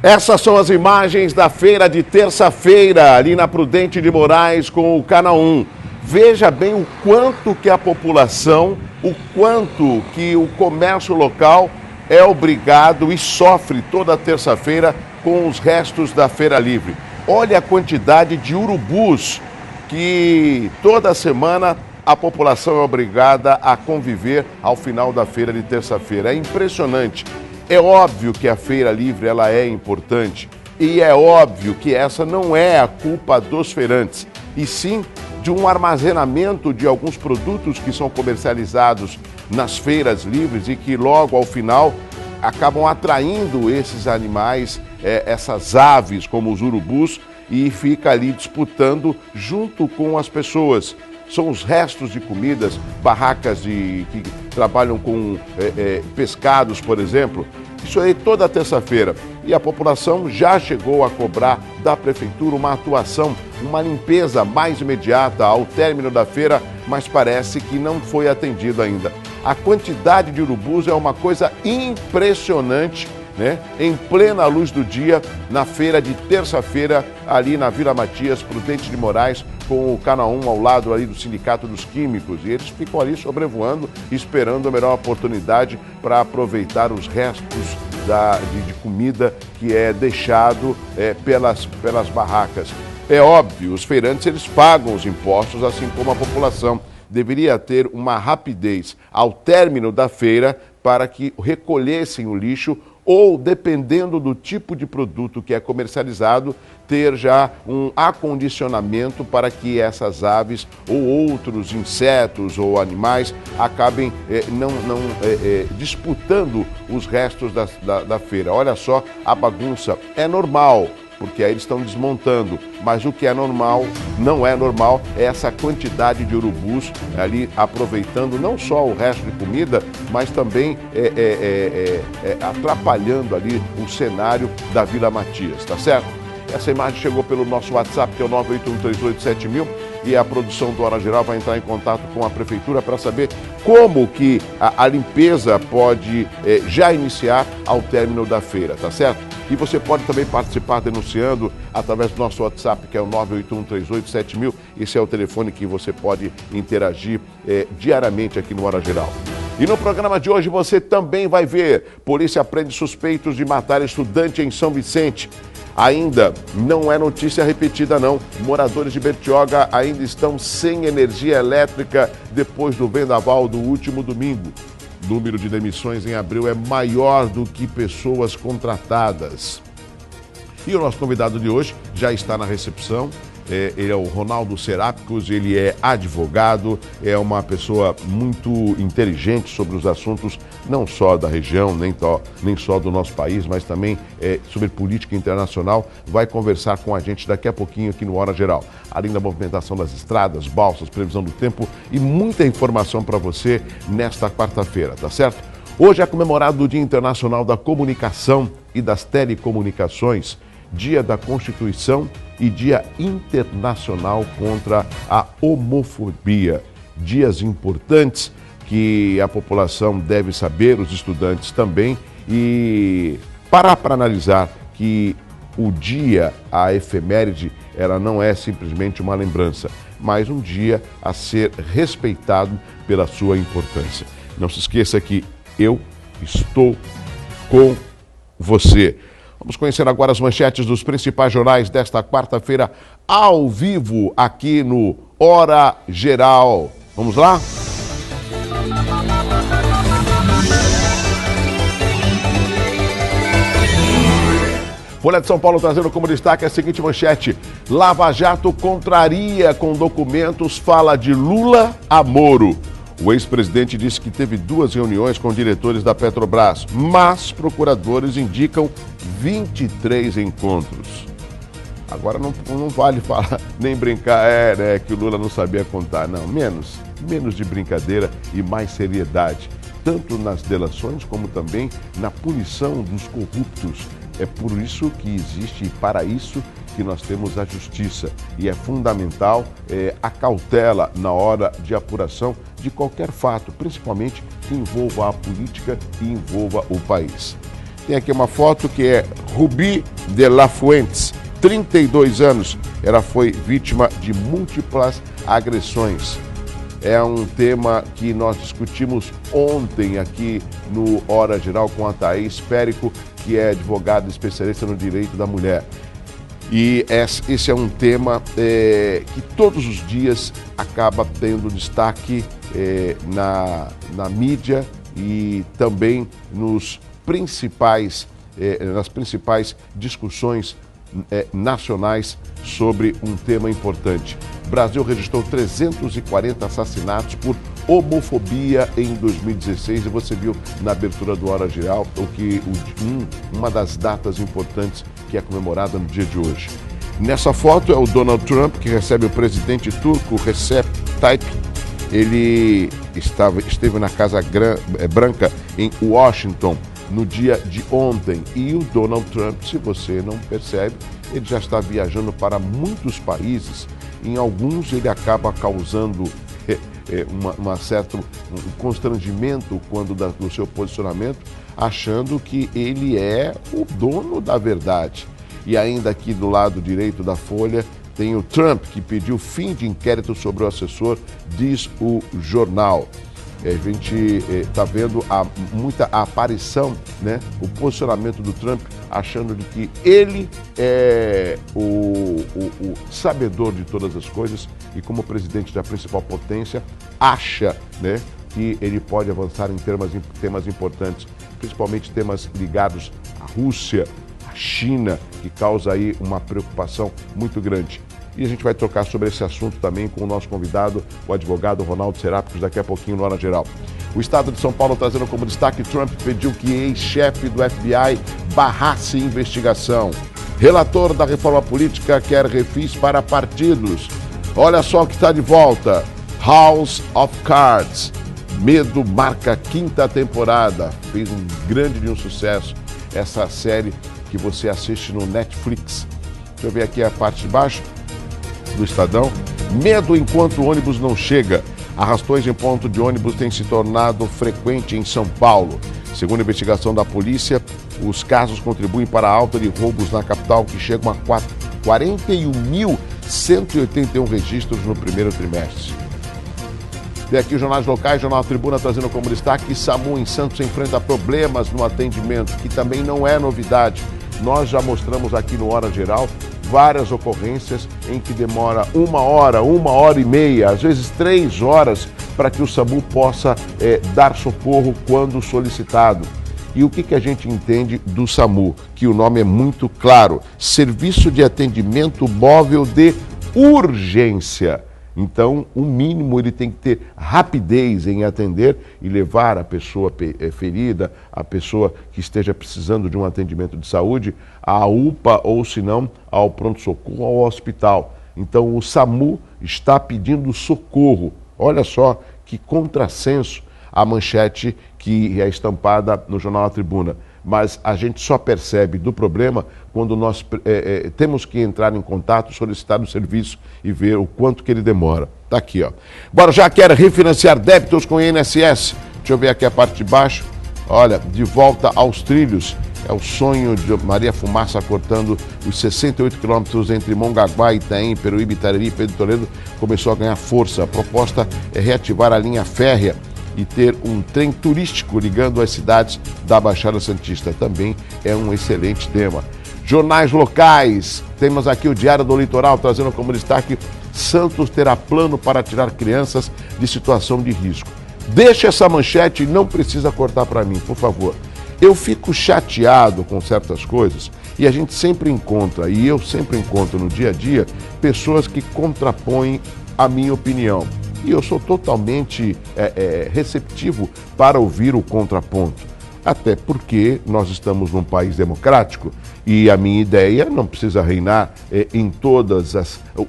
Essas são as imagens da feira de terça-feira, ali na Prudente de Moraes com o Canaã. Veja bem o quanto que a população, o quanto que o comércio local é obrigado e sofre toda terça-feira com os restos da Feira Livre. Olha a quantidade de urubus que toda semana a população é obrigada a conviver ao final da feira de terça-feira. É impressionante. É óbvio que a Feira Livre ela é importante e é óbvio que essa não é a culpa dos feirantes, e sim de um armazenamento de alguns produtos que são comercializados nas feiras livres e que logo ao final acabam atraindo esses animais, essas aves como os urubus, e fica ali disputando junto com as pessoas. São os restos de comidas, barracas que trabalham com pescados, por exemplo. Isso aí toda terça-feira. E a população já chegou a cobrar da prefeitura uma atuação, uma limpeza mais imediata ao término da feira, mas parece que não foi atendido ainda. A quantidade de urubus é uma coisa impressionante, né? Em plena luz do dia, na feira de terça-feira, ali na Vila Matias, Prudente de Moraes, com o Canaã ao lado ali do Sindicato dos Químicos. E eles ficam ali sobrevoando, esperando a melhor oportunidade para aproveitar os restos de comida que é deixado pelas barracas. É óbvio, os feirantes eles pagam os impostos, assim como a população. Deveria ter uma rapidez ao término da feira para que recolhessem o lixo ou, dependendo do tipo de produto que é comercializado, ter já um acondicionamento para que essas aves ou outros insetos ou animais acabem não disputando os restos da feira. Olha só a bagunça. É normal, porque aí eles estão desmontando, mas o que é normal, não é normal, é essa quantidade de urubus ali aproveitando não só o resto de comida, mas também atrapalhando ali o cenário da Vila Matias, tá certo? Essa imagem chegou pelo nosso WhatsApp, que é o 981387000, e a produção do Hora Geral vai entrar em contato com a prefeitura para saber como que a limpeza pode já iniciar ao término da feira, tá certo? E você pode também participar denunciando através do nosso WhatsApp, que é o 981387000. Esse é o telefone que você pode interagir diariamente aqui no Hora Geral. E no programa de hoje você também vai ver: polícia prende suspeitos de matar estudante em São Vicente. Ainda não é notícia repetida não. Moradores de Bertioga ainda estão sem energia elétrica depois do vendaval do último domingo. O número de demissões em abril é maior do que pessoas contratadas. E o nosso convidado de hoje já está na recepção. Ele é o Ronaldo Serápicos, ele é advogado, é uma pessoa muito inteligente sobre os assuntos não só da região, nem só do nosso país, mas também sobre política internacional. Vai conversar com a gente daqui a pouquinho aqui no Hora Geral. Além da movimentação das estradas, balsas, previsão do tempo e muita informação para você nesta quarta-feira, tá certo? Hoje é comemorado o Dia Internacional da Comunicação e das Telecomunicações, Dia da Constituição e Dia Internacional contra a Homofobia. Dias importantes que a população deve saber, os estudantes também, e parar para analisar que o dia, a efeméride, ela não é simplesmente uma lembrança, mas um dia a ser respeitado pela sua importância. Não se esqueça que eu estou com você. Vamos conhecer agora as manchetes dos principais jornais desta quarta-feira, ao vivo, aqui no Hora Geral. Vamos lá? Folha de São Paulo trazendo como destaque a seguinte manchete: Lava Jato contraria com documentos, fala de Lula a Moro. O ex-presidente disse que teve 2 reuniões com diretores da Petrobras, mas procuradores indicam 23 encontros. Agora não vale falar, nem brincar, que o Lula não sabia contar, não. Menos de brincadeira e mais seriedade, tanto nas delações como também na punição dos corruptos. É por isso que existe e para isso que nós temos a justiça. E é fundamental a cautela na hora de apuração de qualquer fato, principalmente que envolva a política e envolva o país. Tem aqui uma foto que é Rubi de la Fuentes, 32 anos. Ela foi vítima de múltiplas agressões. É um tema que nós discutimos ontem aqui no Hora Geral com a Thaís Périco, que é advogada especialista no direito da mulher. E esse é um tema que todos os dias acaba tendo destaque na mídia e também nas principais discussões nacionais sobre um tema importante. O Brasil registrou 340 assassinatos por homofobia em 2016 e você viu na abertura do Hora Geral uma das datas importantes que é comemorada no dia de hoje. Nessa foto é o Donald Trump, que recebe o presidente turco Recep Tayyip. Ele esteve na Casa Branca em Washington no dia de ontem. E o Donald Trump, se você não percebe, ele já está viajando para muitos países. Em alguns ele acaba causando um certo constrangimento do seu posicionamento, achando que ele é o dono da verdade. E ainda aqui do lado direito da Folha tem o Trump, que pediu fim de inquérito sobre o assessor, diz o jornal. A gente está vendo muita aparição, né? O posicionamento do Trump, achando de que ele é o sabedor de todas as coisas e, como presidente da principal potência, acha, né, que ele pode avançar em temas importantes, principalmente temas ligados à Rússia, à China, que causa aí uma preocupação muito grande. E a gente vai trocar sobre esse assunto também com o nosso convidado, o advogado Ronaldo Serápicos, daqui a pouquinho no Hora Geral. O Estado de São Paulo trazendo como destaque: Trump pediu que ex-chefe do FBI barrasse investigação. Relator da reforma política quer refis para partidos. Olha só o que está de volta. House of Cards. Medo marca a 5ª temporada. Fez um grande sucesso essa série que você assiste no Netflix. Deixa eu ver aqui a parte de baixo do Estadão. Medo enquanto o ônibus não chega. Arrastões em ponto de ônibus têm se tornado frequente em São Paulo. Segundo a investigação da polícia, os casos contribuem para a alta de roubos na capital, que chegam a 41.181 registros no primeiro trimestre. Tem aqui os jornais locais, Jornal Tribuna trazendo como destaque: SAMU em Santos enfrenta problemas no atendimento, que também não é novidade. Nós já mostramos aqui no Hora Geral várias ocorrências em que demora 1 hora, 1h30, às vezes 3 horas, para que o SAMU possa dar socorro quando solicitado. E o que a gente entende do SAMU? Que o nome é muito claro: Serviço de Atendimento Móvel de Urgência. Então, o mínimo, ele tem que ter rapidez em atender e levar a pessoa ferida, a pessoa que esteja precisando de um atendimento de saúde, à UPA ou, se não, ao pronto-socorro, ao hospital. Então, o SAMU está pedindo socorro. Olha só que contrassenso a manchete que é estampada no Jornal A Tribuna. Mas a gente só percebe do problema quando nós temos que entrar em contato, solicitar o serviço e ver o quanto que ele demora. Tá aqui, ó. Guarujá quer refinanciar débitos com o INSS. Deixa eu ver aqui a parte de baixo. Olha, de volta aos trilhos. É o sonho de Maria Fumaça cortando os 68 quilômetros entre Mongaguá, Itaém, Peruíbe, Itariri e Pedro Toledo. Começou a ganhar força. A proposta é reativar a linha férrea e ter um trem turístico ligando as cidades da Baixada Santista. Também é um excelente tema. Jornais locais, temos aqui o Diário do Litoral, trazendo como destaque: Santos terá plano para tirar crianças de situação de risco. Deixa essa manchete e não precisa cortar para mim, por favor. Eu fico chateado com certas coisas e a gente sempre encontra, e eu sempre encontro no dia a dia, pessoas que contrapõem a minha opinião. E eu sou totalmente receptivo para ouvir o contraponto. Até porque nós estamos num país democrático e a minha ideia não precisa reinar em todos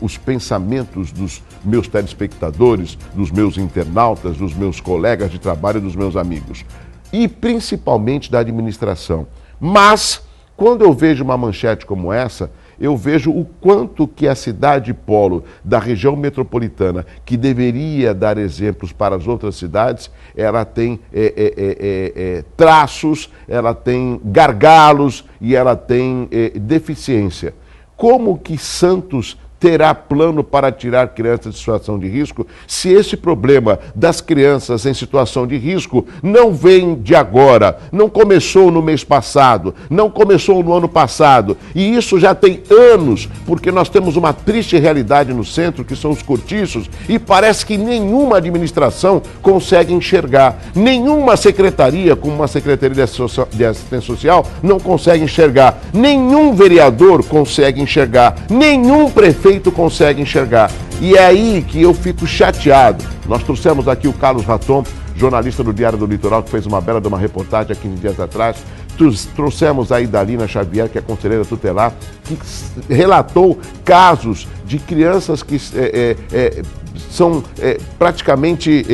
os pensamentos dos meus telespectadores, dos meus internautas, dos meus colegas de trabalho, dos meus amigos. E principalmente da administração. Mas, quando eu vejo uma manchete como essa, eu vejo o quanto que a cidade polo da região metropolitana, que deveria dar exemplos para as outras cidades, ela tem traços, ela tem gargalos e ela tem deficiência. Como que Santos terá plano para tirar crianças de situação de risco, se esse problema das crianças em situação de risco não vem de agora, não começou no mês passado, não começou no ano passado, e isso já tem anos, porque nós temos uma triste realidade no centro, que são os cortiços, e parece que nenhuma administração consegue enxergar, nenhuma secretaria, como uma secretaria de assistência social, não consegue enxergar, nenhum vereador consegue enxergar, nenhum prefeito consegue enxergar. E é aí que eu fico chateado. Nós trouxemos aqui o Carlos Raton, jornalista do Diário do Litoral, que fez uma bela de uma reportagem há 15 dias atrás. Trouxemos a Idalina Xavier, que é conselheira tutelar, que relatou casos de crianças que são praticamente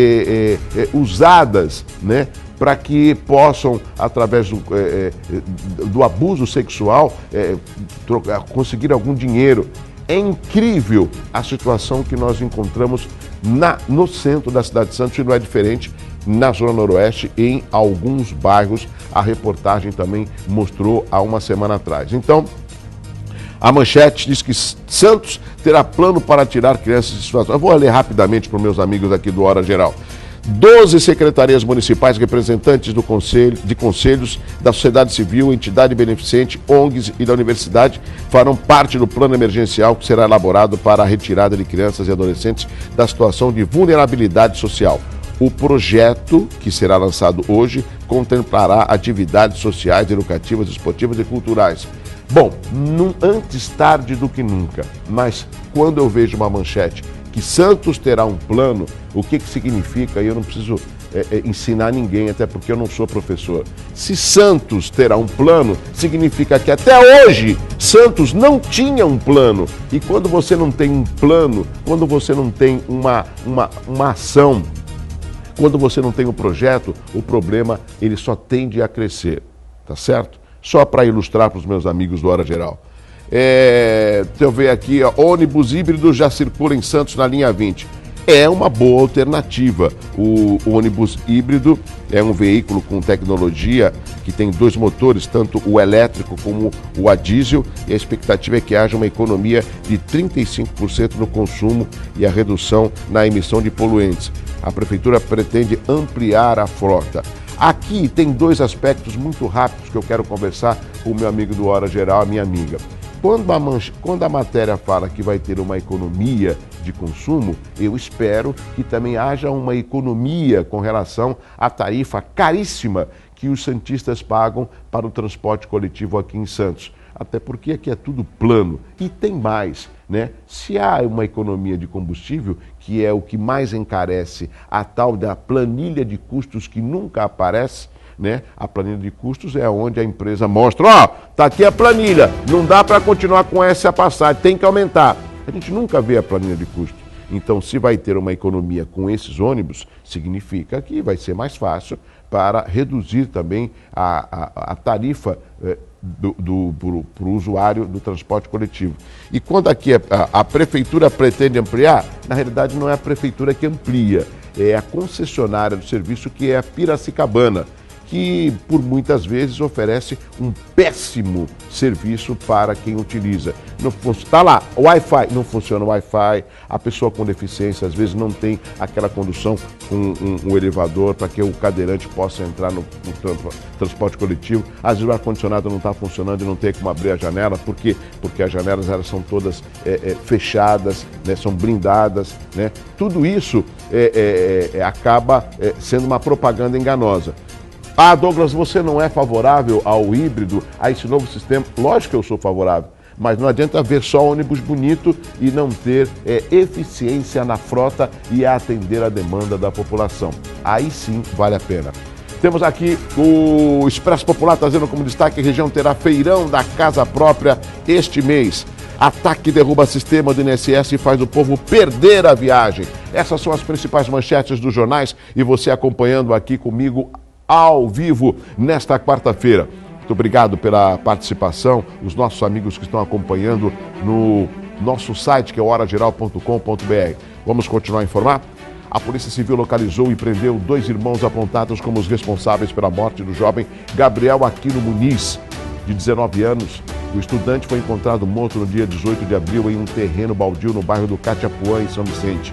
usadas, né, para que possam, através do abuso sexual, conseguir algum dinheiro. É incrível a situação que nós encontramos no centro da cidade de Santos, e não é diferente na Zona Noroeste, em alguns bairros. A reportagem também mostrou há uma semana atrás. Então, a manchete diz que Santos terá plano para tirar crianças de situação. Eu vou ler rapidamente para os meus amigos aqui do Hora Geral. 12 secretarias municipais, representantes de conselhos da sociedade civil, entidade beneficente, ONGs e da universidade farão parte do plano emergencial que será elaborado para a retirada de crianças e adolescentes da situação de vulnerabilidade social. O projeto, que será lançado hoje, contemplará atividades sociais, educativas, esportivas e culturais. Bom, antes tarde do que nunca, mas quando eu vejo uma manchete que Santos terá um plano, o que significa? Eu não preciso ensinar ninguém, até porque eu não sou professor. Se Santos terá um plano, significa que até hoje Santos não tinha um plano. E quando você não tem um plano, quando você não tem uma ação, quando você não tem um projeto, o problema ele só tende a crescer, tá certo? Só para ilustrar para os meus amigos do Hora Geral. Deixa eu ver aqui, ó, ônibus híbrido já circula em Santos na linha 20. É uma boa alternativa. O ônibus híbrido é um veículo com tecnologia que tem 2 motores, tanto o elétrico como o a diesel, e a expectativa é que haja uma economia de 35% no consumo e a redução na emissão de poluentes. A Prefeitura pretende ampliar a frota. Aqui tem 2 aspectos muito rápidos que eu quero conversar com o meu amigo do Hora Geral, a minha amiga. Quando a matéria fala que vai ter uma economia de consumo, eu espero que também haja uma economia com relação à tarifa caríssima que os santistas pagam para o transporte coletivo aqui em Santos. Até porque aqui é tudo plano. E tem mais, né? Se há uma economia de combustível, que é o que mais encarece a tal da planilha de custos que nunca aparece, né? A planilha de custos é onde a empresa mostra, ó, tá aqui a planilha, não dá para continuar com essa passagem, tem que aumentar. A gente nunca vê a planilha de custos. Então, se vai ter uma economia com esses ônibus, significa que vai ser mais fácil para reduzir também a tarifa para o usuário do transporte coletivo. E quando aqui a Prefeitura pretende ampliar, na realidade não é a Prefeitura que amplia, é a concessionária do serviço, que é a Piracicabana, que por muitas vezes oferece um péssimo serviço para quem utiliza. Está lá, o Wi-Fi, não funciona o Wi-Fi, a pessoa com deficiência às vezes não tem aquela condução com um elevador para que o cadeirante possa entrar no transporte coletivo. Às vezes o ar-condicionado não está funcionando e não tem como abrir a janela. Por quê? Porque as janelas elas são todas fechadas, né, são blindadas, né? Tudo isso acaba sendo uma propaganda enganosa. Ah, Douglas, você não é favorável ao híbrido, a esse novo sistema? Lógico que eu sou favorável, mas não adianta ver só ônibus bonito e não ter eficiência na frota e atender a demanda da população. Aí sim vale a pena. Temos aqui o Expresso Popular trazendo como destaque: a região terá feirão da casa própria este mês. Ataque derruba sistema do INSS e faz o povo perder a viagem. Essas são as principais manchetes dos jornais e você acompanhando aqui comigo ao vivo nesta quarta-feira. Muito obrigado pela participação, os nossos amigos que estão acompanhando no nosso site, que é horageral.com.br. Vamos continuar a informar? A Polícia Civil localizou e prendeu 2 irmãos apontados como os responsáveis pela morte do jovem Gabriel Aquino Muniz, de 19 anos. O estudante foi encontrado morto no dia 18 de abril em um terreno baldio no bairro do Catiapuã, em São Vicente.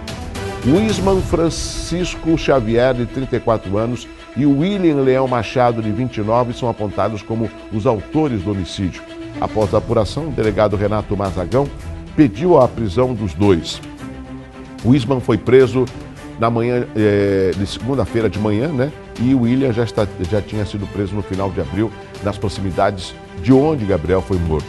Wisman Francisco Xavier, de 34 anos, e William Leão Machado, de 29, são apontados como os autores do homicídio. Após a apuração, o delegado Renato Mazagão pediu a prisão dos 2. Wisman foi preso na manhã de segunda-feira de manhã, né? E o William já tinha sido preso no final de abril, nas proximidades de onde Gabriel foi morto.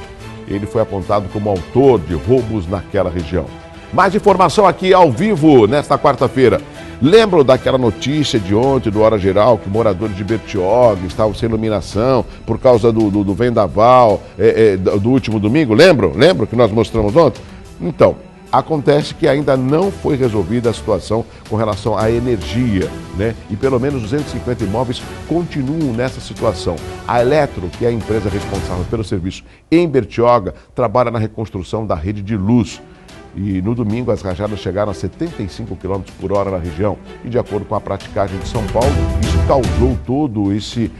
Ele foi apontado como autor de roubos naquela região. Mais informação aqui ao vivo nesta quarta-feira. Lembram daquela notícia de ontem do Hora Geral que moradores de Bertioga estavam sem iluminação por causa do vendaval do último domingo? Lembram? Lembram que nós mostramos ontem? Então, acontece que ainda não foi resolvida a situação com relação à energia, né? E pelo menos 250 imóveis continuam nessa situação. A Eletro, que é a empresa responsável pelo serviço em Bertioga, trabalha na reconstrução da rede de luz. E no domingo as rajadas chegaram a 75 km por hora na região. E de acordo com a praticagem de São Paulo, isso causou todo esse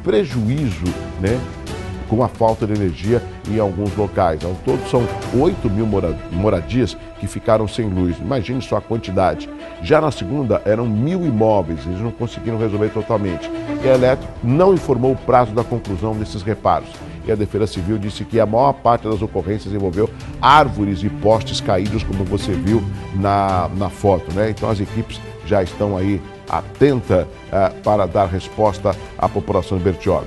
prejuízo, né, com a falta de energia em alguns locais. Ao todo são 8 mil moradias que ficaram sem luz. Imagine só a quantidade. Já na segunda eram 1.000 imóveis, eles não conseguiram resolver totalmente. E a Eletro não informou o prazo da conclusão desses reparos. E a Defesa Civil disse que a maior parte das ocorrências envolveu árvores e postes caídos, como você viu na foto, né? Então as equipes já estão aí atentas para dar resposta à população de Bertioga.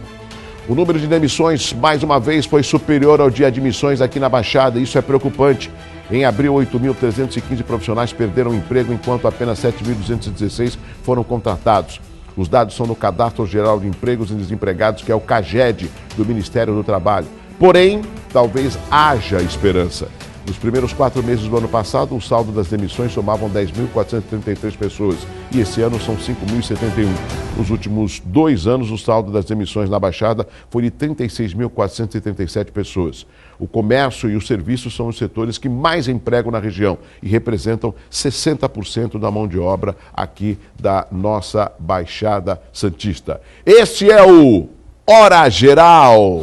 O número de demissões, mais uma vez, foi superior ao de admissões aqui na Baixada. Isso é preocupante. Em abril, 8.315 profissionais perderam o emprego, enquanto apenas 7.216 foram contratados. Os dados são do Cadastro Geral de Empregos e Desempregados, que é o CAGED, do Ministério do Trabalho. Porém, talvez haja esperança. Nos primeiros 4 meses do ano passado, o saldo das demissões somavam 10.433 pessoas e esse ano são 5.071. Nos últimos 2 anos, o saldo das demissões na Baixada foi de 36.437 pessoas. O comércio e os serviços são os setores que mais empregam na região e representam 60% da mão de obra aqui da nossa Baixada Santista. Este é o Hora Geral.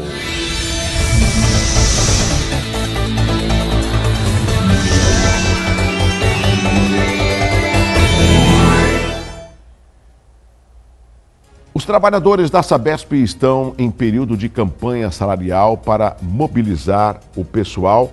Os trabalhadores da Sabesp estão em período de campanha salarial para mobilizar o pessoal.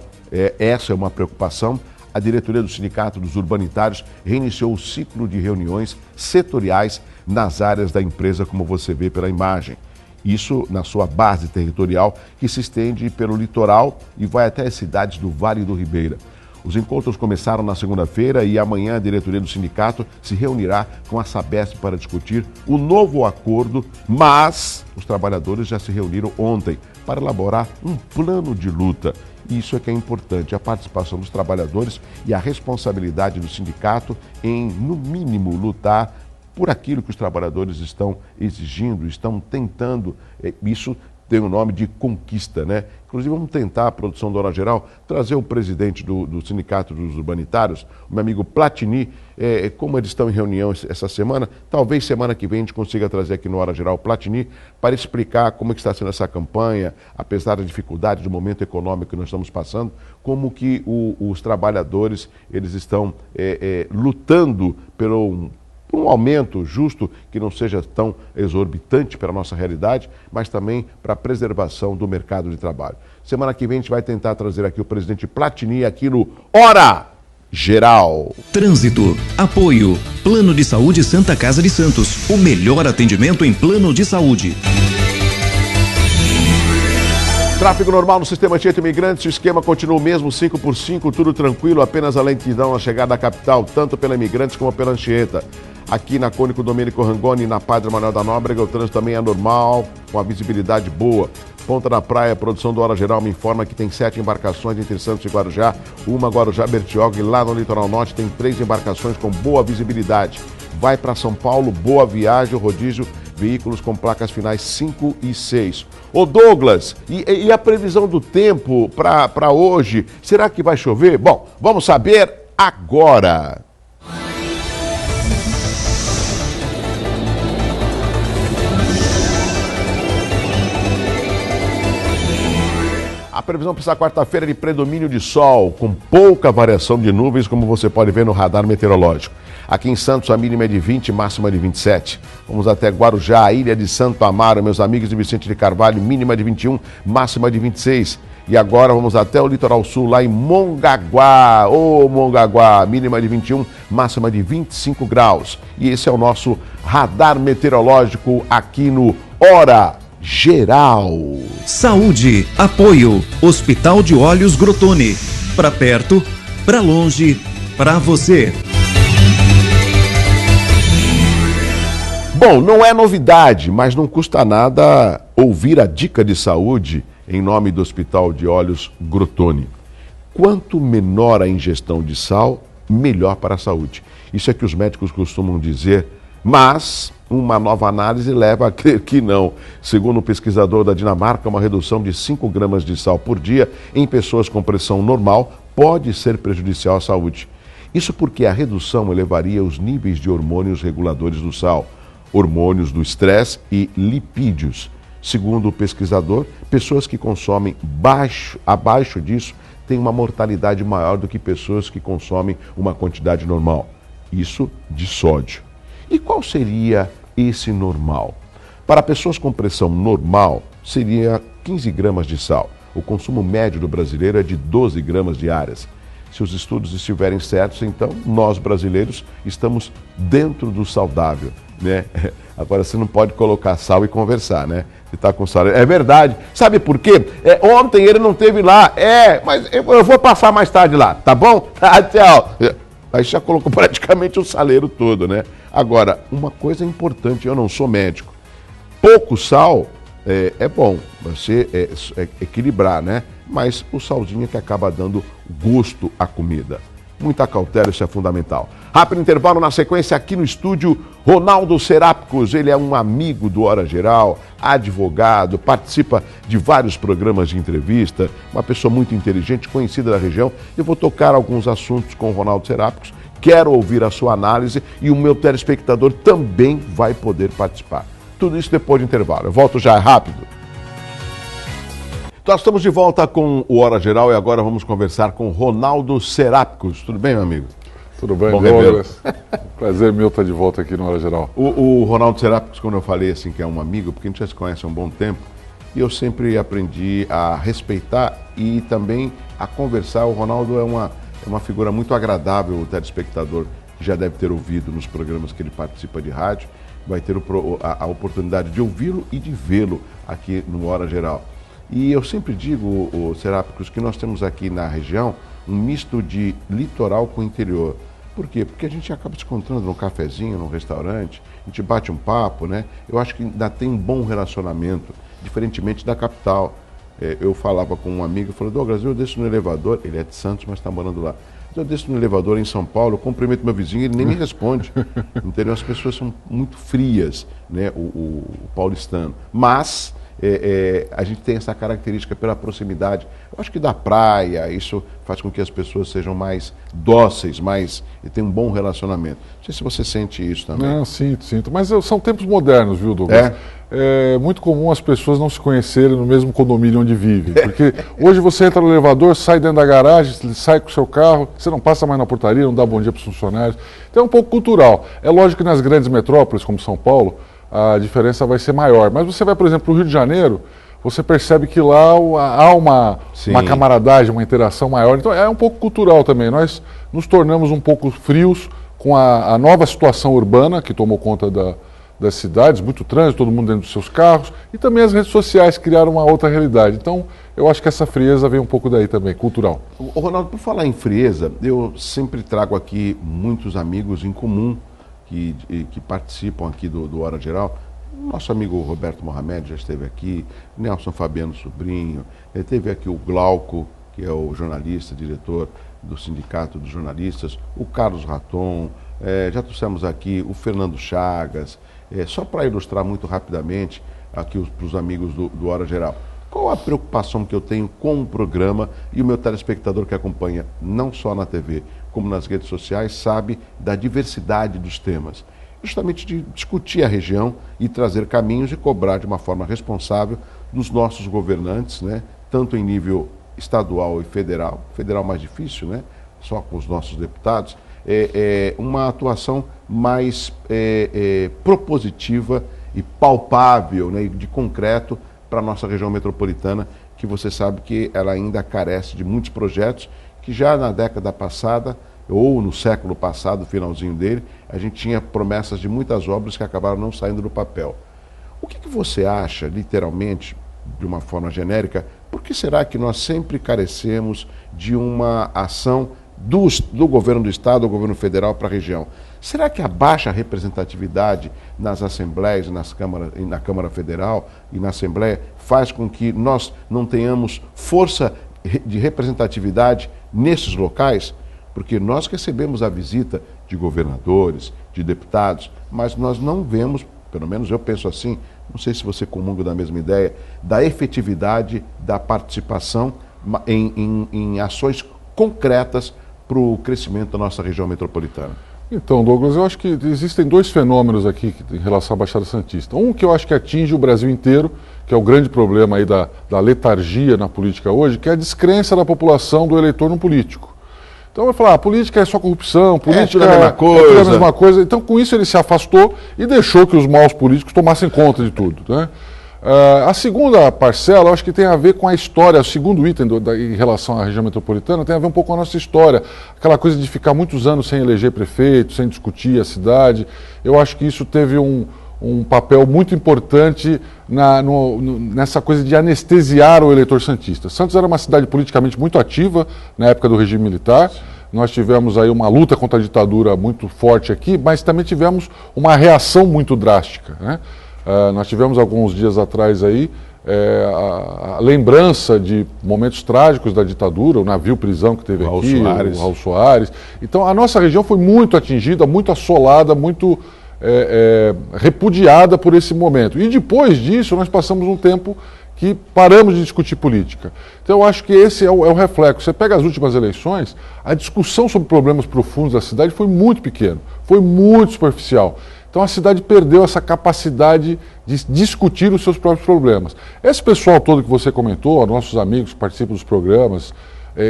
Essa é uma preocupação. A diretoria do Sindicato dos Urbanitários reiniciou o ciclo de reuniões setoriais nas áreas da empresa, como você vê pela imagem. Isso na sua base territorial, que se estende pelo litoral e vai até as cidades do Vale do Ribeira. Os encontros começaram na segunda-feira e amanhã a diretoria do sindicato se reunirá com a Sabesp para discutir o novo acordo, mas os trabalhadores já se reuniram ontem para elaborar um plano de luta. Isso é que é importante, a participação dos trabalhadores e a responsabilidade do sindicato em, no mínimo, lutar por aquilo que os trabalhadores estão exigindo, estão tentando. Isso tem o nome de conquista, né? Inclusive, vamos tentar, a produção do Hora Geral, trazer o presidente do Sindicato dos Urbanitários, o meu amigo Platini, como eles estão em reunião essa semana, talvez semana que vem a gente consiga trazer aqui no Hora Geral o Platini para explicar como é que está sendo essa campanha, apesar da dificuldade do momento econômico que nós estamos passando, como que os trabalhadores eles estão lutando pelo um aumento justo, que não seja tão exorbitante para a nossa realidade, mas também para a preservação do mercado de trabalho. Semana que vem a gente vai tentar trazer aqui o presidente Platini aqui no Hora Geral. Trânsito, apoio, Plano de Saúde Santa Casa de Santos, o melhor atendimento em plano de saúde. Tráfego normal no sistema Tietê Imigrantes, o esquema continua o mesmo, 5x5, tudo tranquilo, apenas a lentidão na chegada à capital, tanto pela Imigrantes como pela Anchieta. Aqui na Cônico Domênico Rangoni e na Padre Manuel da Nóbrega, o trânsito também é normal, com a visibilidade boa. Ponta da Praia, a produção do Hora Geral me informa que tem 7 embarcações entre Santos e Guarujá, uma Guarujá-Bertioga, e lá no Litoral Norte tem 3 embarcações com boa visibilidade. Vai para São Paulo, boa viagem, o rodízio veículos com placas finais 5 e 6. Ô Douglas, e a previsão do tempo para hoje? Será que vai chover? Bom, vamos saber agora. A previsão para essa quarta-feira é de predomínio de sol, com pouca variação de nuvens, como você pode ver no radar meteorológico. Aqui em Santos, a mínima é de 20, máxima de 27. Vamos até Guarujá, Ilha de Santo Amaro, meus amigos de Vicente de Carvalho, mínima de 21, máxima de 26. E agora vamos até o litoral sul, lá em Mongaguá. Ô Mongaguá, mínima de 21, máxima de 25 graus. E esse é o nosso radar meteorológico aqui no Hora Geral. Saúde, apoio, Hospital de Olhos Grotone. Para perto, para longe, para você. Bom, não é novidade, mas não custa nada ouvir a dica de saúde em nome do Hospital de Olhos Grotone. Quanto menor a ingestão de sal, melhor para a saúde. Isso é que os médicos costumam dizer, mas uma nova análise leva a crer que não. Segundo um pesquisador da Dinamarca, uma redução de 5 gramas de sal por dia em pessoas com pressão normal pode ser prejudicial à saúde. Isso porque a redução elevaria os níveis de hormônios reguladores do sal, hormônios do estresse e lipídios. Segundo o pesquisador, pessoas que consomem abaixo disso têm uma mortalidade maior do que pessoas que consomem uma quantidade normal. Isso de sódio. E qual seria esse normal? Para pessoas com pressão normal, seria 15 gramas de sal. O consumo médio do brasileiro é de 12 gramas diárias. Se os estudos estiverem certos, então nós brasileiros estamos dentro do saudável, né? Agora você não pode colocar sal e conversar, né? Você está com sal. É verdade. Sabe por quê? Ontem ele não esteve lá. Mas eu vou passar mais tarde lá, tá bom? Tá, tchau. Aí já colocou praticamente o saleiro todo, né? Agora, uma coisa importante, eu não sou médico. Pouco sal é bom, você equilibrar, né? Mas o salzinho é que acaba dando gosto à comida. Muita cautela, isso é fundamental. Rápido intervalo, na sequência aqui no estúdio, Ronaldo Serápicos. Ele é um amigo do Hora Geral, advogado, participa de vários programas de entrevista, uma pessoa muito inteligente, conhecida da região. Eu vou tocar alguns assuntos com o Ronaldo Serápicos, quero ouvir a sua análise e o meu telespectador também vai poder participar. Tudo isso depois do intervalo. Eu volto já, rápido. Nós estamos de volta com o Hora Geral e agora vamos conversar com Ronaldo Serápicos. Tudo bem, meu amigo? Tudo bem, Douglas? Prazer meu estar de volta aqui no Hora Geral. O Ronaldo Serápicos, quando eu falei assim que é um amigo, porque a gente já se conhece há um bom tempo, e eu sempre aprendi a respeitar e também a conversar. O Ronaldo é uma figura muito agradável, o telespectador já deve ter ouvido nos programas que ele participa de rádio, vai ter a oportunidade de ouvi-lo e de vê-lo aqui no Hora Geral. E eu sempre digo, Serápicos, que nós temos aqui na região um misto de litoral com interior. Por quê? Porque a gente acaba se encontrando num cafezinho, num restaurante, a gente bate um papo, né? Eu acho que ainda tem um bom relacionamento, diferentemente da capital. Eu falava com um amigo, falou, Douglas, eu desço no elevador, ele é de Santos, mas está morando lá. Eu desço no elevador em São Paulo, eu cumprimento meu vizinho, ele nem me responde. Entendeu? As pessoas são muito frias, né? O paulistano. Mas a gente tem essa característica pela proximidade. Eu acho que da praia, isso faz com que as pessoas sejam mais dóceis, e tenham um bom relacionamento. Não sei se você sente isso também. Não, sinto. Mas são tempos modernos, viu, Douglas? É muito comum as pessoas não se conhecerem no mesmo condomínio onde vivem. Porque hoje você entra no elevador, sai dentro da garagem, sai com o seu carro, você não passa mais na portaria, não dá bom dia para os funcionários. Então é um pouco cultural. É lógico que nas grandes metrópoles, como São Paulo, a diferença vai ser maior. Mas você vai, por exemplo, para o Rio de Janeiro, você percebe que lá há uma camaradagem, uma interação maior. Então é um pouco cultural também. Nós nos tornamos um pouco frios com a nova situação urbana que tomou conta das cidades, muito trânsito, todo mundo dentro dos seus carros, e também as redes sociais criaram uma outra realidade. Então, eu acho que essa frieza vem um pouco daí também, cultural. Ronaldo, por falar em frieza, eu sempre trago aqui muitos amigos em comum que participam aqui do Hora Geral. Nosso amigo Roberto Mohamed já esteve aqui, Nelson Fabiano Sobrinho, teve aqui o Glauco, que é o jornalista, diretor do Sindicato dos Jornalistas, o Carlos Raton, já trouxemos aqui o Fernando Chagas, Só para ilustrar muito rapidamente aqui para os amigos do Hora Geral, qual a preocupação que eu tenho com o programa, e o meu telespectador que acompanha não só na TV, como nas redes sociais, sabe da diversidade dos temas. Justamente de discutir a região e trazer caminhos e cobrar de uma forma responsável dos nossos governantes, né? Tanto em nível estadual e federal mais difícil, né? Só com os nossos deputados, uma atuação mais propositiva e palpável, né? De concreto para a nossa região metropolitana, que você sabe que ela ainda carece de muitos projetos que já na década passada, ou no século passado, finalzinho dele, a gente tinha promessas de muitas obras que acabaram não saindo do papel. O que você acha, literalmente, de uma forma genérica, por que será que nós sempre carecemos de uma ação do governo do Estado, do governo federal para a região? Será que a baixa representatividade nas assembleias, na Câmara Federal e na Assembleia faz com que nós não tenhamos força de representatividade nesses locais? Porque nós recebemos a visita de governadores, de deputados, mas nós não vemos, pelo menos eu penso assim, não sei se você comunga da mesma ideia, da efetividade da participação em ações concretas para o crescimento da nossa região metropolitana. Então, Douglas, eu acho que existem dois fenômenos aqui em relação à Baixada Santista. Um que eu acho que atinge o Brasil inteiro, que é o grande problema aí da letargia na política hoje, que é a descrença da população do eleitor no político. Então vai falar, política é só corrupção, política é a mesma coisa. Então com isso ele se afastou e deixou que os maus políticos tomassem conta de tudo, né? A segunda parcela, eu acho que tem a ver com a história, o segundo item em relação à região metropolitana, tem a ver um pouco com a nossa história. Aquela coisa de ficar muitos anos sem eleger prefeito, sem discutir a cidade. Eu acho que isso teve um papel muito importante nessa coisa de anestesiar o eleitor santista. Santos era uma cidade politicamente muito ativa na época do regime militar. Nós tivemos aí uma luta contra a ditadura muito forte aqui, mas também tivemos uma reação muito drástica, né? Nós tivemos alguns dias atrás aí a lembrança de momentos trágicos da ditadura, o navio prisão que teve aqui, o Raul Soares. Então a nossa região foi muito atingida, muito assolada, muito repudiada por esse momento. E depois disso nós passamos um tempo que paramos de discutir política. Então eu acho que esse é o reflexo. Você pega as últimas eleições, a discussão sobre problemas profundos da cidade foi muito pequena, foi muito superficial. Então a cidade perdeu essa capacidade de discutir os seus próprios problemas. Esse pessoal todo que você comentou, nossos amigos que participam dos programas,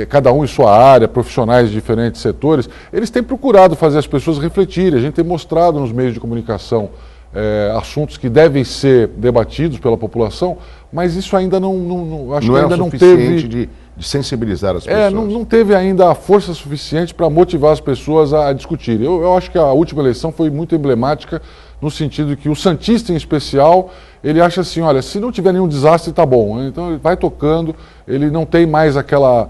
cada um em sua área, profissionais de diferentes setores, eles têm procurado fazer as pessoas refletirem. A gente tem mostrado nos meios de comunicação assuntos que devem ser debatidos pela população, mas isso ainda acho que ainda não teve de sensibilizar as pessoas. Não teve ainda a força suficiente para motivar as pessoas a discutir. Eu acho que a última eleição foi muito emblemática no sentido de que o santista em especial, ele acha assim, olha, se não tiver nenhum desastre, tá bom. Então ele vai tocando, ele não tem mais aquela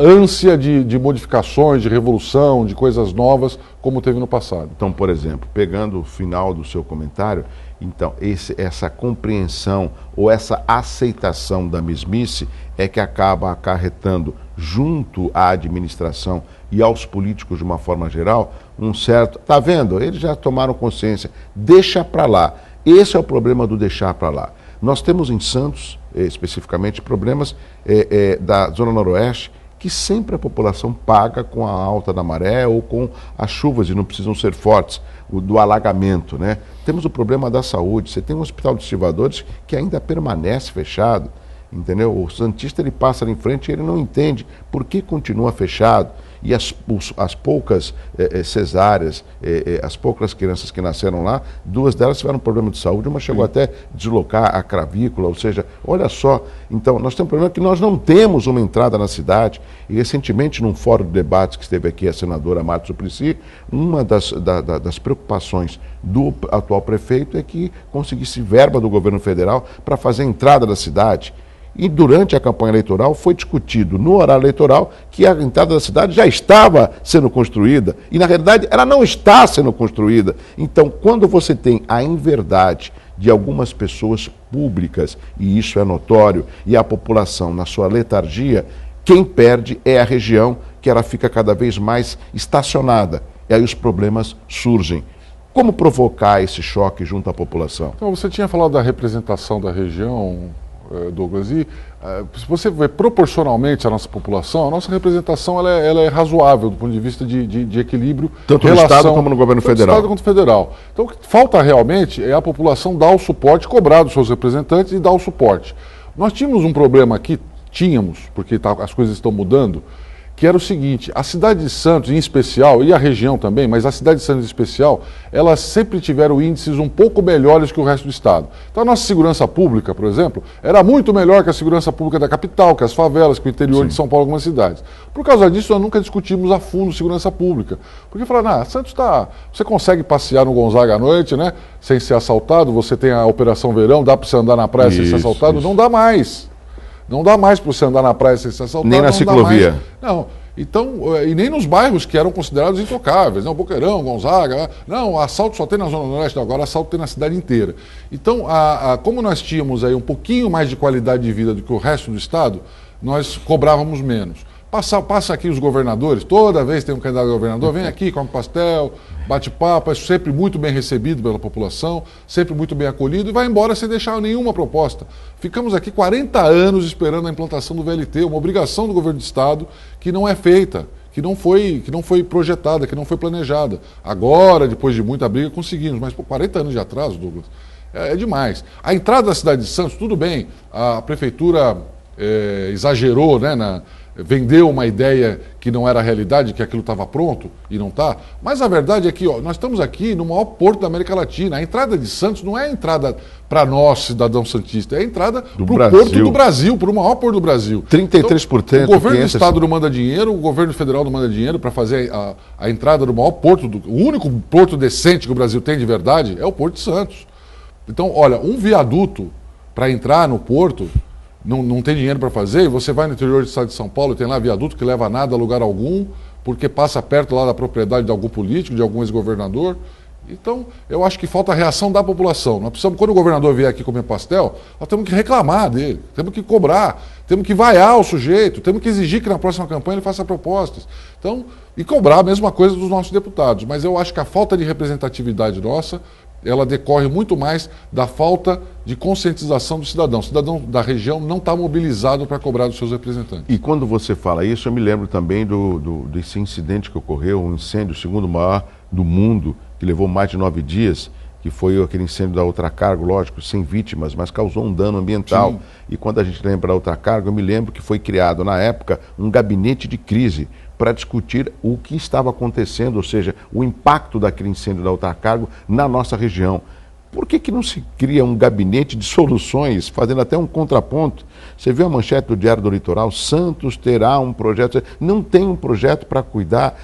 ânsia de modificações, de revolução, de coisas novas, como teve no passado. Então, por exemplo, pegando o final do seu comentário, então essa compreensão ou essa aceitação da mesmice é que acaba acarretando junto à administração e aos políticos de uma forma geral, um certo... Tá vendo? Eles já tomaram consciência. Deixa para lá. Esse é o problema do deixar para lá. Nós temos em Santos, especificamente, problemas da Zona Noroeste, que sempre a população paga com a alta da maré ou com as chuvas, e não precisam ser fortes, do alagamento, né? Temos o problema da saúde. Você tem um hospital de estivadores que ainda permanece fechado, entendeu? O santista, ele passa ali em frente e ele não entende por que continua fechado. E as poucas cesáreas, as poucas crianças que nasceram lá, 2 delas tiveram problema de saúde, uma chegou até deslocar a cravícula, ou seja, olha só, então nós temos um problema que nós não temos uma entrada na cidade, e recentemente num fórum de debates que esteve aqui a senadora Marta Suplicy, uma das preocupações do atual prefeito é que conseguisse verba do governo federal para fazer a entrada da cidade. E durante a campanha eleitoral foi discutido no horário eleitoral que a entrada da cidade já estava sendo construída e, na realidade, ela não está sendo construída. Então, quando você tem a inverdade de algumas pessoas públicas, e isso é notório, e a população na sua letargia, quem perde é a região, que ela fica cada vez mais estacionada. E aí os problemas surgem. Como provocar esse choque junto à população? Então, você tinha falado da representação da região, Douglas, e se você vê proporcionalmente a nossa população, a nossa representação ela é razoável do ponto de vista de equilíbrio. Tanto no Estado como no governo federal. No Estado quanto federal. Então, o que falta realmente é a população dar o suporte, cobrar dos seus representantes e dar o suporte. Nós tínhamos um problema aqui, porque as coisas estão mudando, que era o seguinte: a cidade de Santos, em especial, e a região também, mas a cidade de Santos em especial, elas sempre tiveram índices um pouco melhores que o resto do estado. Então a nossa segurança pública, por exemplo, era muito melhor que a segurança pública da capital, que as favelas, que o interior de São Paulo, algumas cidades. Por causa disso, nós nunca discutimos a fundo segurança pública. Porque falaram, Santos está... Você consegue passear no Gonzaga à noite, né, sem ser assaltado, você tem a Operação Verão, dá para você andar na praia sem ser assaltado? Não dá mais. Não dá mais para você andar na praia sem ser assaltado. Nem na ciclovia. Não. Então, e nem nos bairros que eram considerados intocáveis, não, Boqueirão, Gonzaga, não, assalto só tem na Zona Norte, agora assalto tem na cidade inteira. Então, como nós tínhamos aí um pouquinho mais de qualidade de vida do que o resto do estado, nós cobrávamos menos. Passa aqui os governadores, toda vez tem um candidato a governador, vem aqui, come pastel, bate papo, é sempre muito bem recebido pela população, sempre muito bem acolhido e vai embora sem deixar nenhuma proposta. Ficamos aqui 40 anos esperando a implantação do VLT, uma obrigação do governo do estado que não é feita, que não foi projetada, que não foi planejada. Agora, depois de muita briga, conseguimos, mas 40 anos de atraso, Douglas, é demais. A entrada da cidade de Santos, tudo bem, a prefeitura exagerou, né, vendeu uma ideia que não era a realidade, que aquilo estava pronto e não está. Mas a verdade é que nós estamos aqui no maior porto da América Latina. A entrada de Santos não é a entrada para nós, cidadão santista, é a entrada para o porto do Brasil, para o maior porto do Brasil. 33%. Então, o governo do estado não manda dinheiro, o governo federal não manda dinheiro para fazer a entrada do maior porto, o único porto decente que o Brasil tem de verdade é o Porto de Santos. Então, olha, um viaduto para entrar no porto... Não tem dinheiro para fazer, você vai no interior do estado de São Paulo, tem lá viaduto que leva nada a lugar algum, porque passa perto lá da propriedade de algum político, de algum ex-governador. Então, eu acho que falta a reação da população. Nós precisamos, quando o governador vier aqui comer pastel, nós temos que reclamar dele, temos que cobrar, temos que vaiar o sujeito, temos que exigir que na próxima campanha ele faça propostas. Então, e cobrar a mesma coisa dos nossos deputados. Mas eu acho que a falta de representatividade nossa, ela decorre muito mais da falta de conscientização do cidadão. O cidadão da região não está mobilizado para cobrar dos seus representantes. E quando você fala isso, eu me lembro também desse incidente que ocorreu, um incêndio, o segundo maior do mundo, que levou mais de 9 dias, que foi aquele incêndio da Ultracargo, lógico, sem vítimas, mas causou um dano ambiental. Sim. E quando a gente lembra da Ultracargo, eu me lembro que foi criado, na época, um gabinete de crise para discutir o que estava acontecendo, ou seja, o impacto daquele incêndio da Ultracargo na nossa região. Por que não se cria um gabinete de soluções, fazendo até um contraponto? Você viu a manchete do Diário do Litoral? Santos terá um projeto. Não tem um projeto para cuidar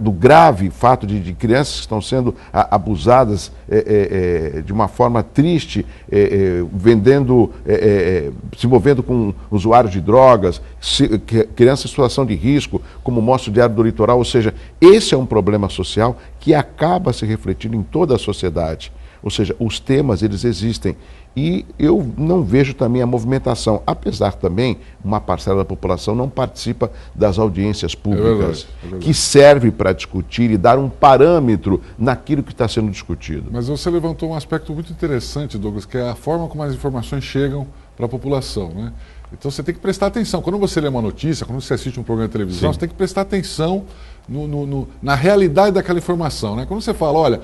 do grave fato de crianças que estão sendo abusadas de uma forma triste, se envolvendo com usuários de drogas, crianças em situação de risco, como mostra o Diário do Litoral. Ou seja, esse é um problema social que acaba se refletindo em toda a sociedade. Ou seja, os temas, eles existem. E eu não vejo também a movimentação, apesar também, uma parcela da população não participa das audiências públicas, que serve para discutir e dar um parâmetro naquilo que está sendo discutido. Mas você levantou um aspecto muito interessante, Douglas, que é a forma como as informações chegam para a população, né? Então você tem que prestar atenção. Quando você lê uma notícia, quando você assiste um programa de televisão, Sim. Você tem que prestar atenção na realidade daquela informação, né? Quando você fala, olha,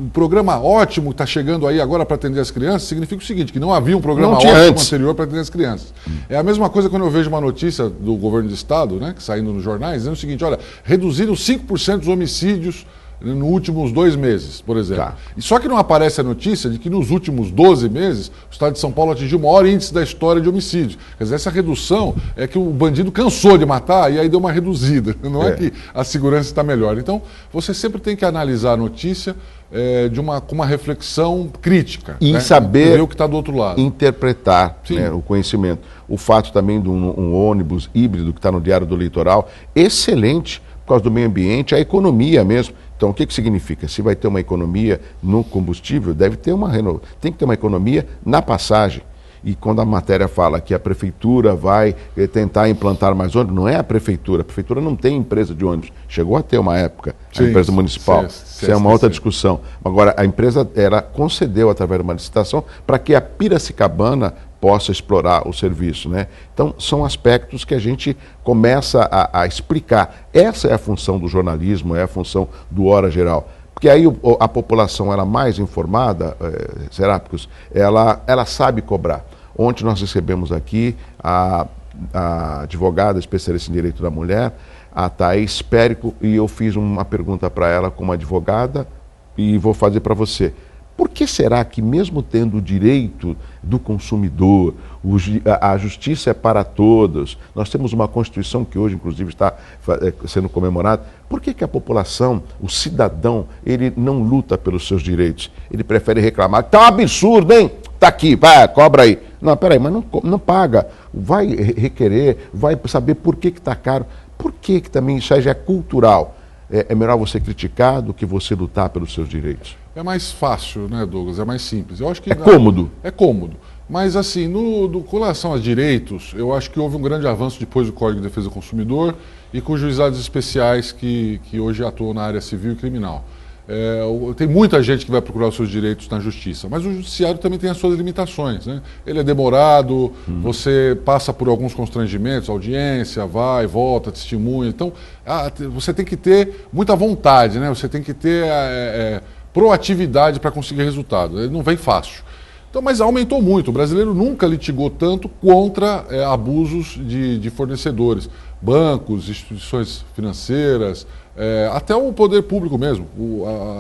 um programa ótimo está chegando aí agora para atender as crianças, significa o seguinte, que não havia um programa ótimo anterior para atender as crianças. É a mesma coisa quando eu vejo uma notícia do governo do estado, né, saindo nos jornais, dizendo o seguinte, olha, reduziram 5% dos homicídios nos últimos 2 meses, por exemplo. Tá. E só que não aparece a notícia de que nos últimos 12 meses o estado de São Paulo atingiu o maior índice da história de homicídios. Quer dizer, essa redução é que o bandido cansou de matar e aí deu uma reduzida. Não é que a segurança está melhor. Então, você sempre tem que analisar a notícia com uma reflexão crítica. E né? saber ver o que está do outro lado. Interpretar, né, o conhecimento. O fato também de um ônibus híbrido que está no Diário do Litoral, excelente por causa do meio ambiente, a economia mesmo. Então, o que significa? Se vai ter uma economia no combustível, tem que ter uma economia na passagem. E quando a matéria fala que a prefeitura vai tentar implantar mais ônibus, não é a prefeitura não tem empresa de ônibus. Chegou a ter uma época, a empresa municipal. Isso é uma outra discussão. Agora, a empresa, ela concedeu através de uma licitação para que a Piracicabana possa explorar o serviço, né? Então, são aspectos que a gente começa a explicar. Essa é a função do jornalismo, é a função do Hora Geral. Porque aí a população, ela mais informada, Serápicos, ela sabe cobrar. Ontem nós recebemos aqui a advogada especialista em direito da mulher, a Thaís Périco, e eu fiz uma pergunta para ela como advogada e vou fazer para você. Por que será que, mesmo tendo o direito do consumidor, a justiça é para todos, nós temos uma Constituição que hoje, inclusive, está sendo comemorada, por que a população, o cidadão, ele não luta pelos seus direitos? Ele prefere reclamar, está um absurdo, hein? Está aqui, vai, cobra aí. Não, peraí, mas não paga. Vai requerer, vai saber por que está caro. Por que também isso aí já é cultural? É melhor você criticar do que você lutar pelos seus direitos. É mais fácil, né, Douglas? É mais simples. Eu acho que cômodo. É cômodo. Mas, assim, com relação a direitos, eu acho que houve um grande avanço depois do Código de Defesa do Consumidor e com os juizados especiais que hoje atuam na área civil e criminal. Tem muita gente que vai procurar os seus direitos na justiça, mas o judiciário também tem as suas limitações, né? Ele é demorado, você passa por alguns constrangimentos, audiência, vai, volta, testemunha. Então, você tem que ter muita vontade, né? Você tem que ter proatividade para conseguir resultado. Ele não vem fácil. Então, mas aumentou muito. O brasileiro nunca litigou tanto contra abusos de fornecedores, bancos, instituições financeiras, até o poder público mesmo,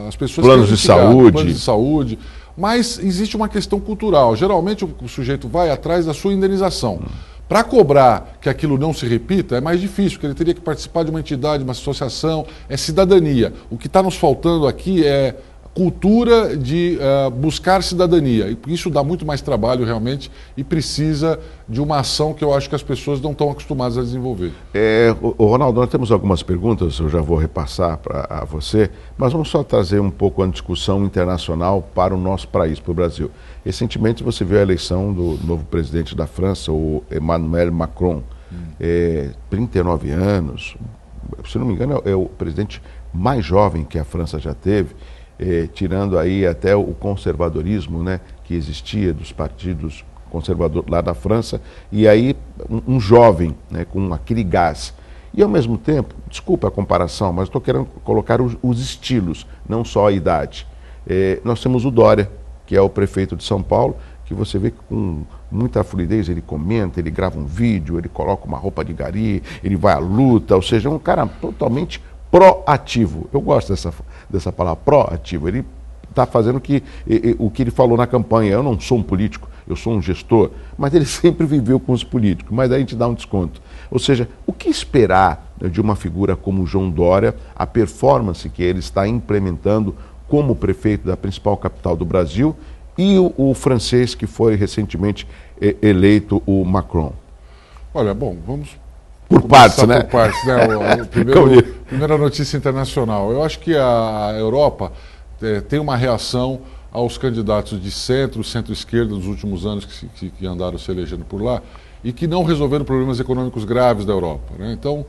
as pessoas planos de saúde. Mas existe uma questão cultural. Geralmente o sujeito vai atrás da sua indenização. Para cobrar que aquilo não se repita é mais difícil, porque ele teria que participar de uma entidade, uma associação, é cidadania. O que está nos faltando aqui é cultura de buscar cidadania. E isso dá muito mais trabalho realmente e precisa de uma ação que eu acho que as pessoas não estão acostumadas a desenvolver. Ronaldo, nós temos algumas perguntas, eu já vou repassar para você, mas vamos só trazer um pouco a discussão internacional para o nosso país, para o Brasil. Recentemente você viu a eleição do novo presidente da França, o Emmanuel Macron, 39 anos, se não me engano é o presidente mais jovem que a França já teve, tirando aí até o conservadorismo, né, que existia dos partidos conservadores lá da França, e aí um jovem, né, com aquele gás. E ao mesmo tempo, desculpa a comparação, mas estou querendo colocar os estilos, não só a idade. Nós temos o Dória, que é o prefeito de São Paulo, que você vê que com muita fluidez ele comenta, ele grava um vídeo, ele coloca uma roupa de gari, ele vai à luta, ou seja, é um cara totalmente proativo. Eu gosto dessa palavra, proativo. Ele está fazendo o que ele falou na campanha. Eu não sou um político, eu sou um gestor, mas ele sempre viveu com os políticos, mas aí a gente dá um desconto. Ou seja, o que esperar de uma figura como o João Dória, a performance que ele está implementando como prefeito da principal capital do Brasil, e o francês que foi recentemente eleito, o Macron? Olha, bom, vamos por partes, né? Por partes, né? Primeira notícia internacional. Eu acho que a Europa tem uma reação aos candidatos de centro-esquerda dos últimos anos que andaram se elegendo por lá e que não resolveram problemas econômicos graves da Europa, né? Então,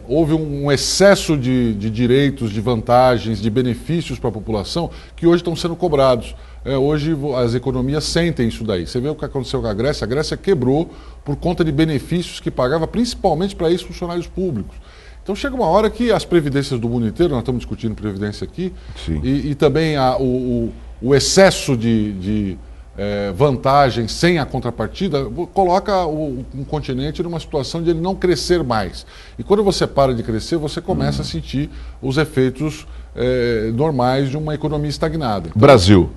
houve um excesso de direitos, de vantagens, de benefícios para a população que hoje estão sendo cobrados. Hoje as economias sentem isso daí. Você vê o que aconteceu com a Grécia quebrou por conta de benefícios que pagava principalmente para ex-funcionários públicos. Então chega uma hora que as previdências do mundo inteiro, nós estamos discutindo previdência aqui, e também o excesso de vantagem sem a contrapartida coloca um continente numa situação de ele não crescer mais. E quando você para de crescer, você começa a sentir os efeitos normais de uma economia estagnada. Então, Brasil.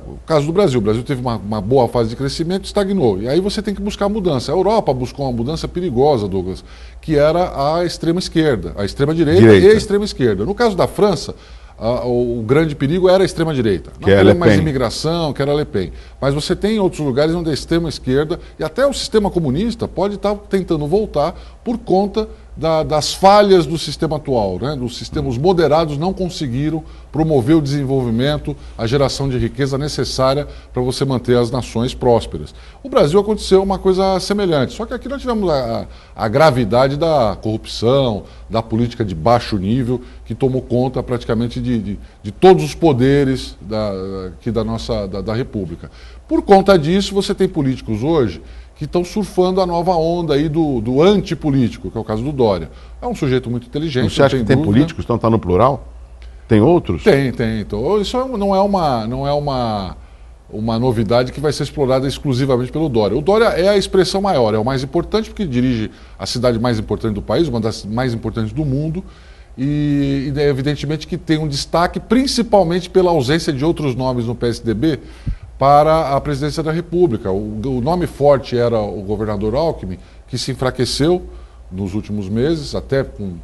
O caso do Brasil. O Brasil teve uma boa fase de crescimento e estagnou. E aí você tem que buscar mudança. A Europa buscou uma mudança perigosa, Douglas, que era a extrema-esquerda, a extrema-direita e a extrema-esquerda. No caso da França, o grande perigo era a extrema-direita. Não era mais imigração, que era a Le Pen. Mas você tem outros lugares onde a extrema-esquerda e até o sistema comunista pode estar tentando voltar por conta das falhas do sistema atual, né? Os moderados não conseguiram promover o desenvolvimento, a geração de riqueza necessária para você manter as nações prósperas. O Brasil aconteceu uma coisa semelhante, só que aqui nós tivemos a gravidade da corrupção, da política de baixo nível, que tomou conta praticamente de todos os poderes aqui da República. Por conta disso, você tem políticos hoje que estão surfando a nova onda aí do antipolítico, que é o caso do Dória. É um sujeito muito inteligente. Você acha que tem políticos, então está no plural? Tem outros? Tem. Então, isso não é uma novidade que vai ser explorada exclusivamente pelo Dória. O Dória é a expressão maior, é o mais importante, porque dirige a cidade mais importante do país, uma das mais importantes do mundo, e evidentemente que tem um destaque, principalmente pela ausência de outros nomes no PSDB, para a presidência da República. O nome forte era o governador Alckmin, que se enfraqueceu nos últimos meses, até com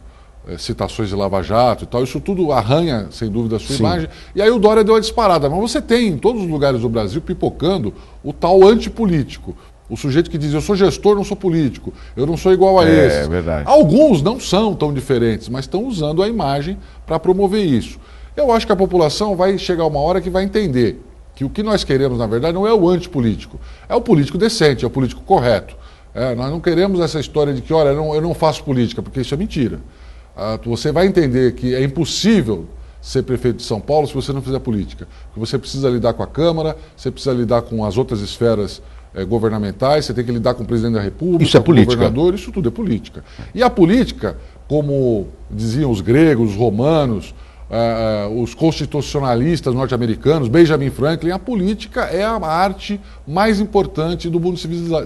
citações de Lava Jato e tal. Isso tudo arranha, sem dúvida, a sua imagem. E aí o Dória deu a disparada. Mas você tem em todos os lugares do Brasil pipocando o tal antipolítico. O sujeito que diz, eu sou gestor, não sou político, eu não sou igual a esse. É verdade. Alguns não são tão diferentes, mas estão usando a imagem para promover isso. Eu acho que a população vai chegar uma hora que vai entender que o que nós queremos, na verdade, não é o antipolítico, é o político decente, é o político correto. Nós não queremos essa história de que, olha, eu não faço política, porque isso é mentira. Você vai entender que é impossível ser prefeito de São Paulo se você não fizer política. Porque você precisa lidar com a Câmara, você precisa lidar com as outras esferas governamentais, você tem que lidar com o presidente da República, isso é com o política. governador, isso tudo é política. E a política, como diziam os gregos, os romanos, os constitucionalistas norte-americanos, Benjamin Franklin, a política é a arte mais importante do mundo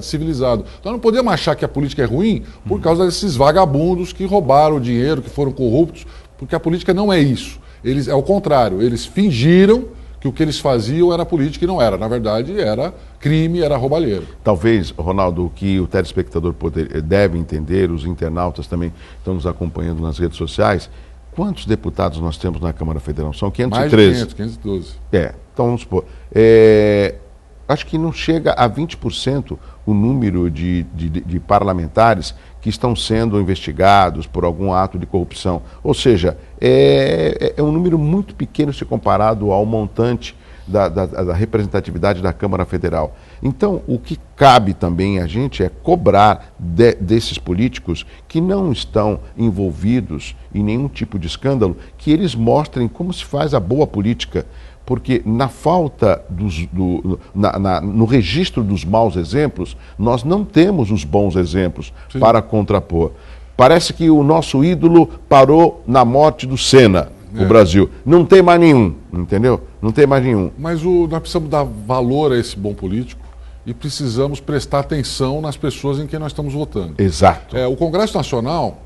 civilizado. Então não podemos achar que a política é ruim por causa desses vagabundos que roubaram o dinheiro, que foram corruptos, porque a política não é isso. É o contrário, eles fingiram que o que eles faziam era política e não era. Na verdade, era crime, era roubalheiro. Talvez, Ronaldo, o que o telespectador deve entender, os internautas também estão nos acompanhando nas redes sociais. Quantos deputados nós temos na Câmara Federal? São 513. Mais de 512. Então vamos supor. Acho que não chega a 20% o número de parlamentares que estão sendo investigados por algum ato de corrupção. Ou seja, é um número muito pequeno se comparado ao montante da representatividade da Câmara Federal. Então, o que cabe também a gente é cobrar desses políticos que não estão envolvidos em nenhum tipo de escândalo, que eles mostrem como se faz a boa política. Porque na falta no registro dos maus exemplos, nós não temos os bons exemplos para contrapor. Parece que o nosso ídolo parou na morte do Senna. O Brasil. Não tem mais nenhum, entendeu? Não tem mais nenhum. Mas nós precisamos dar valor a esse bom político e precisamos prestar atenção nas pessoas em quem nós estamos votando. Exato. O Congresso Nacional,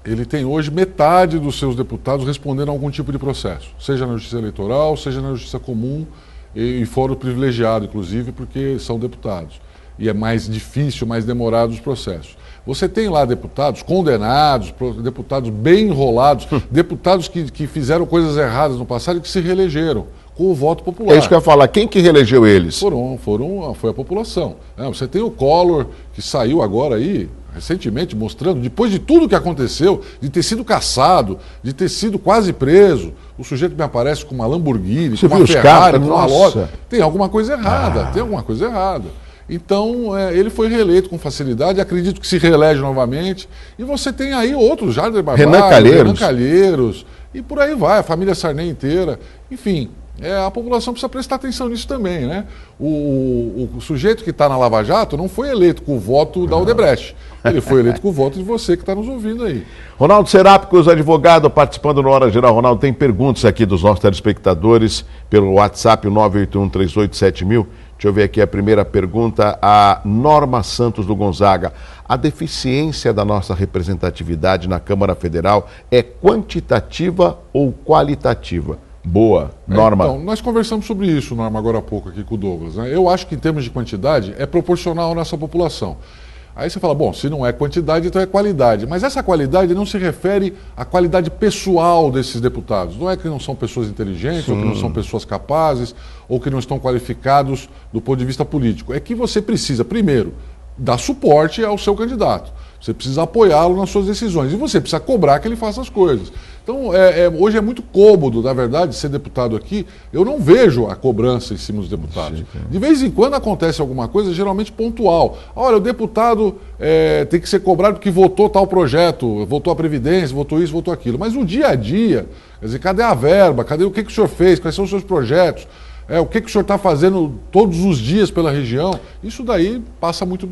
ele tem hoje metade dos seus deputados respondendo a algum tipo de processo, seja na Justiça Eleitoral, seja na Justiça Comum e fórum privilegiado, inclusive, porque são deputados. E é mais difícil, mais demorado os processos. Você tem lá deputados condenados, deputados bem enrolados, deputados que fizeram coisas erradas no passado e que se reelegeram com o voto popular. É isso que eu ia falar. Quem que reelegeu eles? Foi a população. Você tem o Collor, que saiu agora aí, recentemente, mostrando, depois de tudo que aconteceu, de ter sido caçado, de ter sido quase preso, o sujeito me aparece com uma Lamborghini, com uma Ferrari, com uma loja. Tem alguma coisa errada, tem alguma coisa errada. Então, ele foi reeleito com facilidade, acredito que se reelege novamente. E você tem aí outros, Jader Barbalho, Renan Calheiros, e por aí vai, a família Sarney inteira. Enfim, a população precisa prestar atenção nisso também, né? O sujeito que está na Lava Jato não foi eleito com o voto da Odebrecht. Ele foi eleito com o voto de você que está nos ouvindo aí. Ronaldo Serápicos, advogado, participando no Hora Geral. Ronaldo, tem perguntas aqui dos nossos telespectadores pelo WhatsApp, o 981387000. Deixa eu ver aqui a primeira pergunta, a Norma Santos do Gonzaga. A deficiência da nossa representatividade na Câmara Federal é quantitativa ou qualitativa? Boa, Norma. Então, nós conversamos sobre isso, Norma, agora há pouco aqui com o Douglas, né? Eu acho que em termos de quantidade é proporcional à nossa população. Aí você fala, bom, se não é quantidade, então é qualidade. Mas essa qualidade não se refere à qualidade pessoal desses deputados. Não é que não são pessoas inteligentes, ou que não são pessoas capazes, ou que não estão qualificados do ponto de vista político. É que você precisa, primeiro, dar suporte ao seu candidato. Você precisa apoiá-lo nas suas decisões e você precisa cobrar que ele faça as coisas. Então, hoje é muito cômodo, na verdade, ser deputado aqui. Eu não vejo a cobrança em cima dos deputados. De vez em quando acontece alguma coisa, geralmente pontual. Olha, o deputado tem que ser cobrado porque votou tal projeto, votou a Previdência, votou isso, votou aquilo. Mas no dia a dia, quer dizer, cadê a verba? Cadê o que o senhor fez? Quais são os seus projetos? O que o senhor está fazendo todos os dias pela região? Isso daí passa muito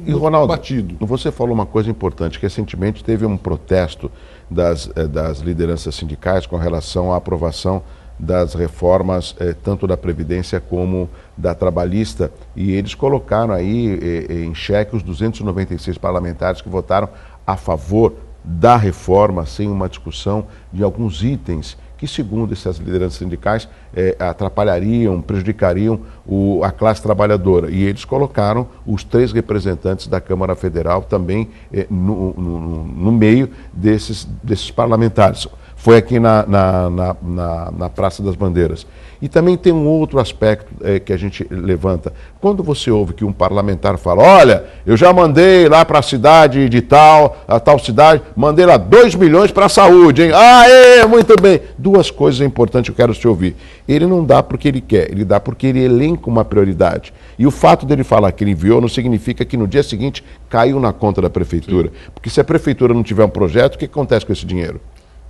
batido. Você falou uma coisa importante, que recentemente teve um protesto das lideranças sindicais com relação à aprovação das reformas, tanto da Previdência como da Trabalhista, e eles colocaram aí em xeque os 296 parlamentares que votaram a favor da reforma, sem uma discussão de alguns itens que, segundo essas lideranças sindicais, atrapalhariam, prejudicariam a classe trabalhadora. E eles colocaram os 3 representantes da Câmara Federal também no meio desses parlamentares. Foi aqui na Praça das Bandeiras. E também tem um outro aspecto que a gente levanta. Quando você ouve que um parlamentar fala, olha, eu já mandei lá para a cidade de tal cidade, mandei lá 2 milhões para a saúde, hein? Muito bem. 2 coisas importantes que eu quero te ouvir. Ele não dá porque ele quer, ele dá porque ele elenca uma prioridade. E o fato dele falar que ele enviou não significa que no dia seguinte caiu na conta da prefeitura. Sim. Porque se a prefeitura não tiver um projeto, o que acontece com esse dinheiro?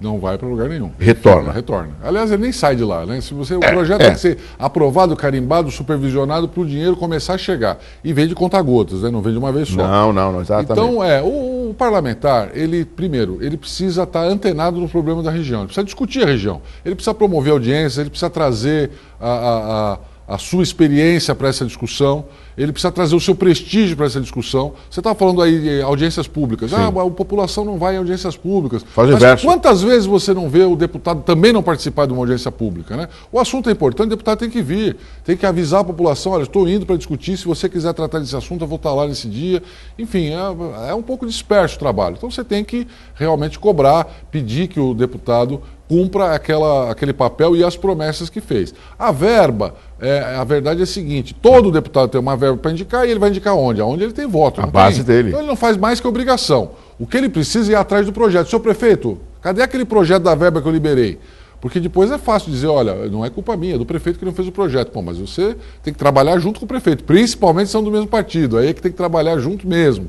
Não vai para lugar nenhum. Retorna. Retorna. Aliás, ele nem sai de lá, né? O projeto tem que ser aprovado, carimbado, supervisionado para o dinheiro começar a chegar. E vem de conta-gotas, né? Não vem de uma vez só. Não, exatamente. Então, o parlamentar, primeiro, ele precisa estar antenado no problema da região. Ele precisa discutir a região. Ele precisa promover audiências, ele precisa trazer a sua experiência para essa discussão, ele precisa trazer o seu prestígio para essa discussão. Você estava falando aí de audiências públicas. A população não vai em audiências públicas. Mas quantas vezes você não vê o deputado também não participar de uma audiência pública, né? O assunto é importante, o deputado tem que vir, tem que avisar a população, olha, estou indo para discutir, se você quiser tratar desse assunto, eu vou estar lá nesse dia. Enfim, é um pouco disperso o trabalho. Então você tem que realmente cobrar, pedir que o deputado cumpra aquele papel e as promessas que fez. A verba, a verdade é a seguinte, todo deputado tem uma verba para indicar e ele vai indicar onde? Aonde ele tem voto. A base dele. Então ele não faz mais que obrigação. O que ele precisa é ir atrás do projeto. Senhor prefeito, cadê aquele projeto da verba que eu liberei? Porque depois é fácil dizer, olha, não é culpa minha, é do prefeito que não fez o projeto. Bom, mas você tem que trabalhar junto com o prefeito, principalmente se são do mesmo partido, aí é que tem que trabalhar junto mesmo.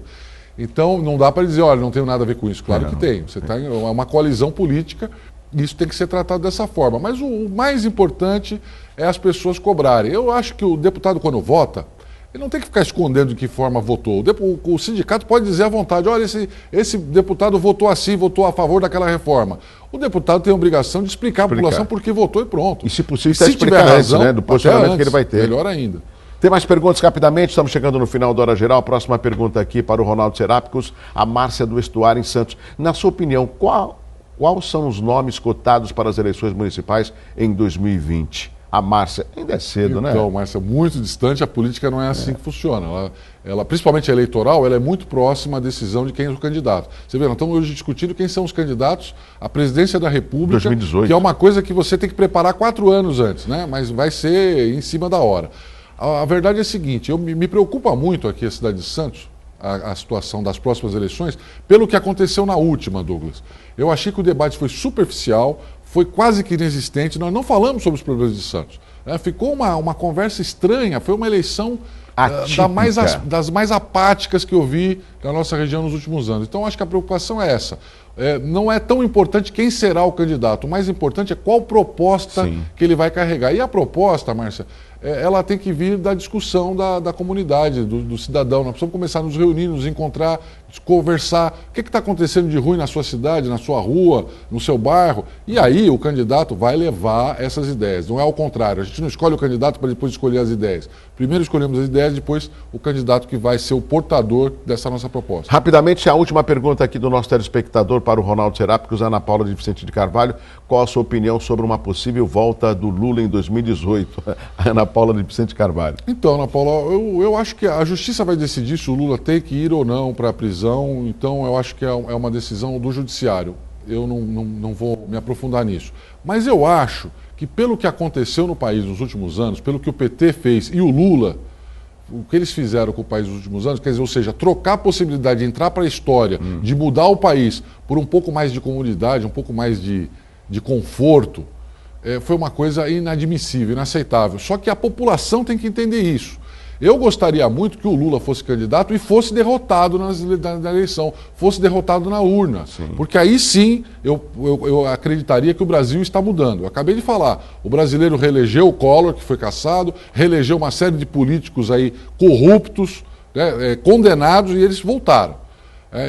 Então não dá para dizer, olha, não tenho nada a ver com isso. Claro que tem. Você está em uma coalizão política. Isso tem que ser tratado dessa forma. Mas o mais importante é as pessoas cobrarem. Eu acho que o deputado, quando vota, ele não tem que ficar escondendo de que forma votou. O sindicato pode dizer à vontade, olha, esse deputado votou assim, votou a favor daquela reforma. O deputado tem a obrigação de explicar à população por que votou e pronto. E se possível, está explicar antes, né, do posicionamento que ele vai ter. Melhor ainda. Tem mais perguntas rapidamente, estamos chegando no final da Hora Geral. A próxima pergunta aqui para o Ronaldo Serápicos, a Márcia do Estuário em Santos. Na sua opinião, quais são os nomes cotados para as eleições municipais em 2020? A Márcia, ainda é cedo, né? Então, Márcia, muito distante, a política não é assim que funciona. Ela, principalmente a eleitoral, ela é muito próxima à decisão de quem é o candidato. Você vê, nós estamos hoje discutindo quem são os candidatos à presidência da República, 2018. Que é uma coisa que você tem que preparar 4 anos antes, né? Mas vai ser em cima da hora. A verdade é a seguinte, me preocupa muito aqui a cidade de Santos, a situação das próximas eleições, pelo que aconteceu na última, Douglas. Eu achei que o debate foi superficial, foi quase que inexistente, nós não falamos sobre os problemas de Santos. Ficou uma conversa estranha, foi uma eleição das mais apáticas que eu vi na nossa região nos últimos anos. Então acho que a preocupação é essa. Não é tão importante quem será o candidato, o mais importante é qual proposta que ele vai carregar. E a proposta, Márcia, ela tem que vir da discussão da comunidade, do cidadão. Nós precisamos começar a nos reunir, nos encontrar, conversar. O que está acontecendo de ruim na sua cidade, na sua rua, no seu bairro? E aí o candidato vai levar essas ideias. Não é ao contrário. A gente não escolhe o candidato para depois escolher as ideias. Primeiro escolhemos as ideias, depois o candidato que vai ser o portador dessa nossa proposta. Rapidamente, a última pergunta aqui do nosso telespectador para o Ronaldo Serápicos, Ana Paula de Vicente de Carvalho. Qual a sua opinião sobre uma possível volta do Lula em 2018? Ana Paula de Vicente Carvalho. Então, Ana Paula, eu acho que a justiça vai decidir se o Lula tem que ir ou não para a prisão, então eu acho que é uma decisão do judiciário. Eu não vou me aprofundar nisso. Mas eu acho que pelo que aconteceu no país nos últimos anos, pelo que o PT fez e o Lula o que eles fizeram com o país nos últimos anos, quer dizer, ou seja, trocar a possibilidade de entrar para a história, de mudar o país por um pouco mais de comunidade, um pouco mais de conforto, foi uma coisa inadmissível, inaceitável. Só que a população tem que entender isso. Eu gostaria muito que o Lula fosse candidato e fosse derrotado na eleição, fosse derrotado na urna. Sim. Porque aí sim eu acreditaria que o Brasil está mudando. Eu acabei de falar, o brasileiro reelegeu o Collor, que foi cassado, reelegeu uma série de políticos aí corruptos, né, condenados, e eles voltaram.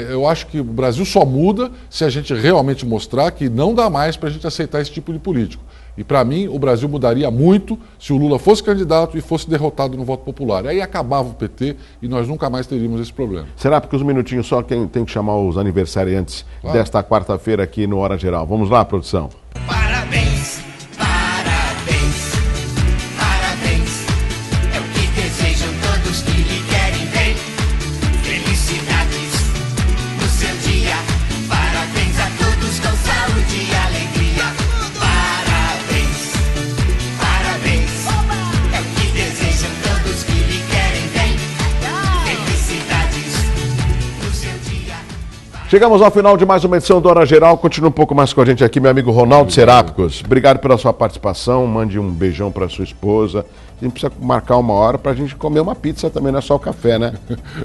Eu acho que o Brasil só muda se a gente realmente mostrar que não dá mais para a gente aceitar esse tipo de político. E para mim, o Brasil mudaria muito se o Lula fosse candidato e fosse derrotado no voto popular. Aí acabava o PT e nós nunca mais teríamos esse problema. Será? Porque os minutinhos só, quem tem que chamar os aniversariantes desta quarta-feira aqui no Hora Geral. Vamos lá, produção. Parabéns, parabéns, parabéns. É o que desejam todos que lhe querem bem. Felicidades no seu dia. Parabéns a todos com saúde e alegria. Chegamos ao final de mais uma edição do Hora Geral. Continua um pouco mais com a gente aqui, meu amigo Ronaldo Serápicos. Obrigado pela sua participação. Mande um beijão para sua esposa. A gente precisa marcar uma hora para a gente comer uma pizza também, não é só o café, né?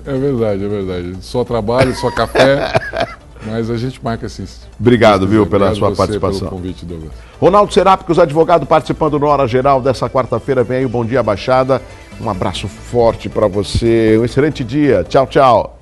É verdade, é verdade. Só trabalho, só café, mas a gente marca assim. Obrigado, viu, pela sua participação. Pelo convite, Douglas. Ronaldo Serápicos, advogado, participando no Hora Geral dessa quarta-feira. Vem aí o Bom Dia Baixada. Um abraço forte para você. Um excelente dia. Tchau, tchau.